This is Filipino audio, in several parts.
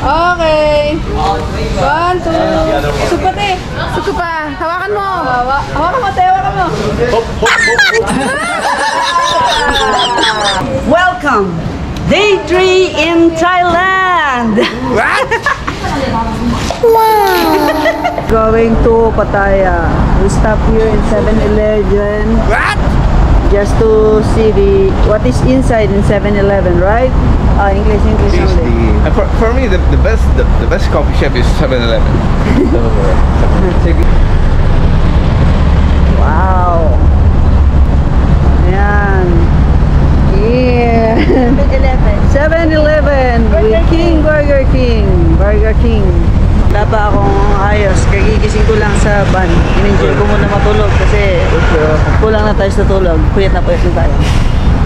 Okay. 1, 2. Supate. Suko pa. Hawakan mo. Hawakan mo, te. Hawakan mo. Welcome. Day 3 in Thailand. What? Wow. Going to Pattaya. We stop here in 7-Eleven. What? Just to see what is inside in 7-Eleven, right? English only. For me, the best coffee shop is 7-Eleven. Wow. Ayan. Yeah. 7-Eleven with Burger King. Wala pa akong ayos. Kagigising ko lang sa van. In-enjoy ko muna matulog kasi kulang na tayo sa tulog. Puyat na tayo.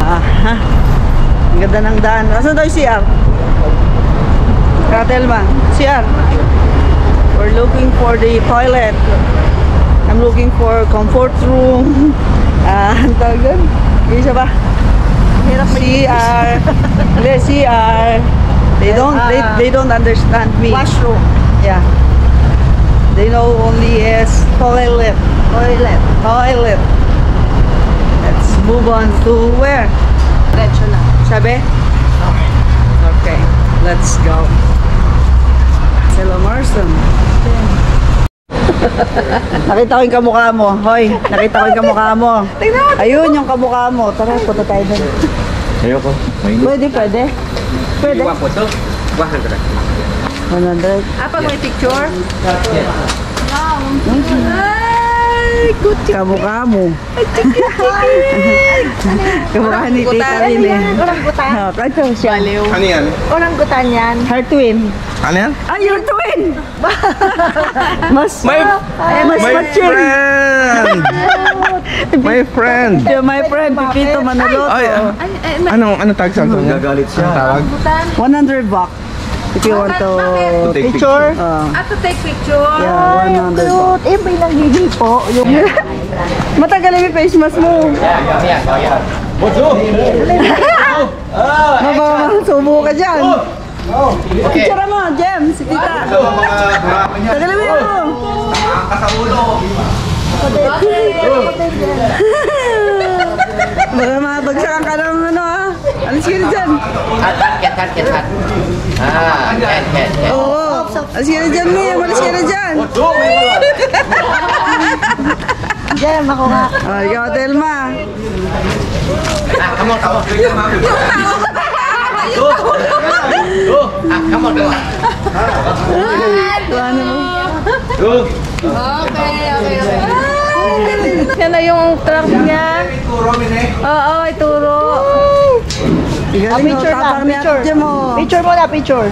Aha. Ang ganda ng daan. Asan tayo CR? Katelma. CR. We're looking for the toilet. I'm looking for comfort room. Ang tawag doon? Isa ba? CR. CR. They don't understand me. Washroom. Yeah. They know only as toilet. Let's move on to where? Diretso na. Sabi? Okay. Let's go. Hello, Marson. Nakita ko yung kamukha mo. Hoy, nakita ko yung kamukha mo. Ayun yung kamukha mo. Tara, punta tayo doon. Ayoko. Pwede. 100. Pag may picture? Ay, good. Kamukha mo. Kamukha ni Tita Lili. Oranggutan. Kato siya. Ano yan? Oranggutan yan. Her twin. Ano yan? Ah, your twin! Mas My friend! My friend! My friend, Pipito Manaloto. Ay, ano tag sa kanya? Gagalit siya. Tawag? 100 baht. If you want to take picture. To take picture. Yeah, 100 baht. May nanggigil po. Matagal yung face mask mo. Subo ka dyan. Picture mo, Jem, si Tita. Tagalin mo yun. Baka mabagsakan ka ng ano ha. Alis ka na dyan. Cat. Cat. Oo. Alis ka na dyan, Mia. Alis ka na dyan. Jem, ako nga. Ikaw, Telma. Come on. Come on. Ano mo? Okay. Yan na yung truck niya. Oo, ituro. Picture lang, picture. Picture mo na, picture.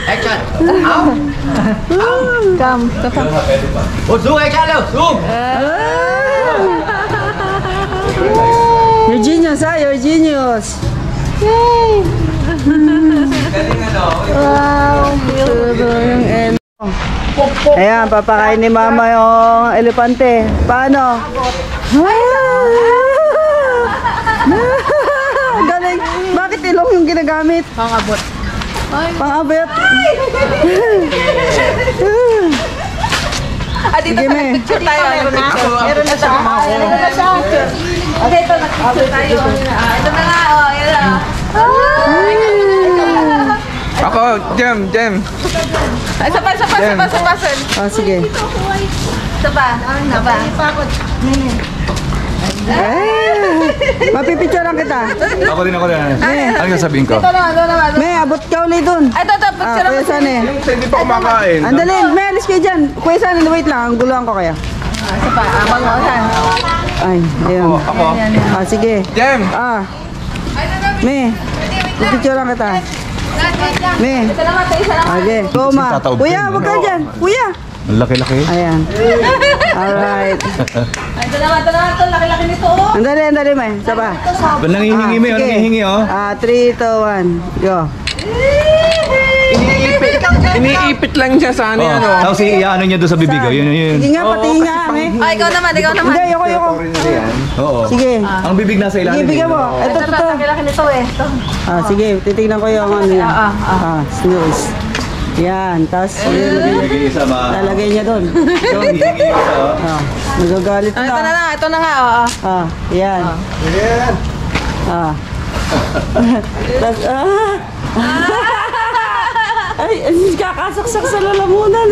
Action. Come. Zoom action đâu. Zoom. You're genius, ha? You're genius. Yay! Wow. Ayan, papakain ni Mama yung elepante. Paano? Galing. Bakit ilong yung ginagamit? Pangabot. Pang-abot. Dito Sige, me. picture tayo. Meron na siya. Okay, ito, nag-picture tayo. Ito na nga, yan na. Ako, Jem. Isa pa. Sige. Isa pa. Mapipicturean kita. Ako din. Ano sasabihin ko? Ito naman. May, abot ka ulit dun. Ito, picture Kuya San eh. Hindi pa kumakain. Andali, may alis kayo dyan. Kuya San, wait lang. Ang guluhan ko kaya. Isa pa, abang-aban. Ay, ayun. Ako. Sige. Jem! May, pipicturean kita. May. Isa naman. Okay. Go, Ma. Kuya, wag ka dyan. Kuya. Ang laki-laki. Ayan. Alright. Ito naman. Laki-laki nito. Andali, May. Isa pa. Nangihingi mo, Sige. nangihingi oh. 3, 2, 1. Go. Iniipit lang siya sa ano yan. Tapos ano niya doon sa bibig. Yun. Sige nga, pati nga. Ah, ikaw naman. Hindi, ayoko. Oo. Sige. Ang bibig nasa ilalim. Sige, bigyan mo. Ito. Laki nito eh. Ito. Sige, titignan ko yung ano yan. Snooze. Yan, tapos Isa ba? lalagay niya doon. Nagagalit Ito na na. lang. Ito na nga. Yan. Tapos, ay, kakasaksak sa lalamunan.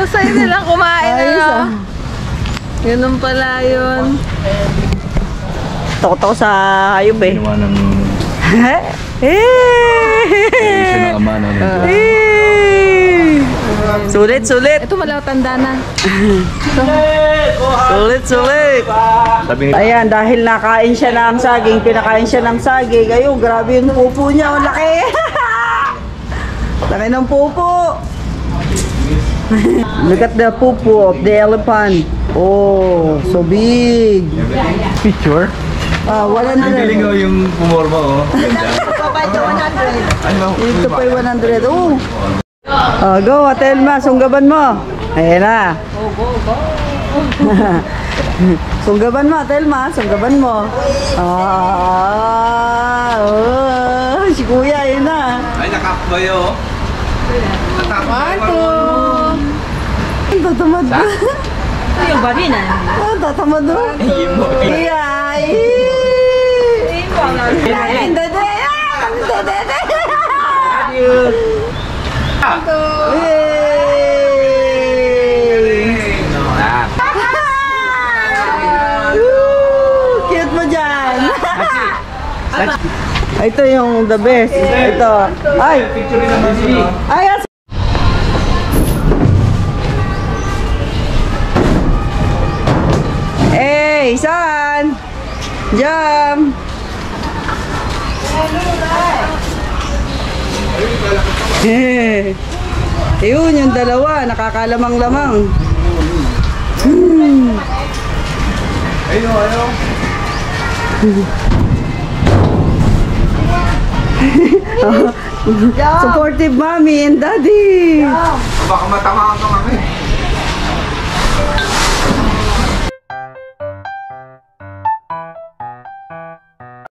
Sa'yo nilang kumain na. Ganun pala yun. Takot ako sa hayop eh. Ginawa ng sinakama ng Sulit. Ito wala tanda na. Sulit. Sabi ni Ayan, dahil nakain siya ng saging, pinakain siya ng saging. Ayun, grabe yung pupo niya. Ang laki. Laki ng pupo. Look at the pupo of the elephant. Oh, so big. Picture? 100. Ang galing yung pumorma Ganda. Ito pa yung 100. Go, Atelma, sunggaban mo. Ayan na. Go. Sunggaban mo, Atelma, sunggaban mo. Si Kuya, ayan na. Ay, nakakbayo. 1, 2. Tatamad na. Yung bari na. Tatamad na. Cute mo dyan. Ito yung the best. Ito. Ay! Ay! Hey, son! Jump! Yun, yung dalawa, nakakalamang-lamang. Supportive mommy and daddy. Baka matamaan ka kami.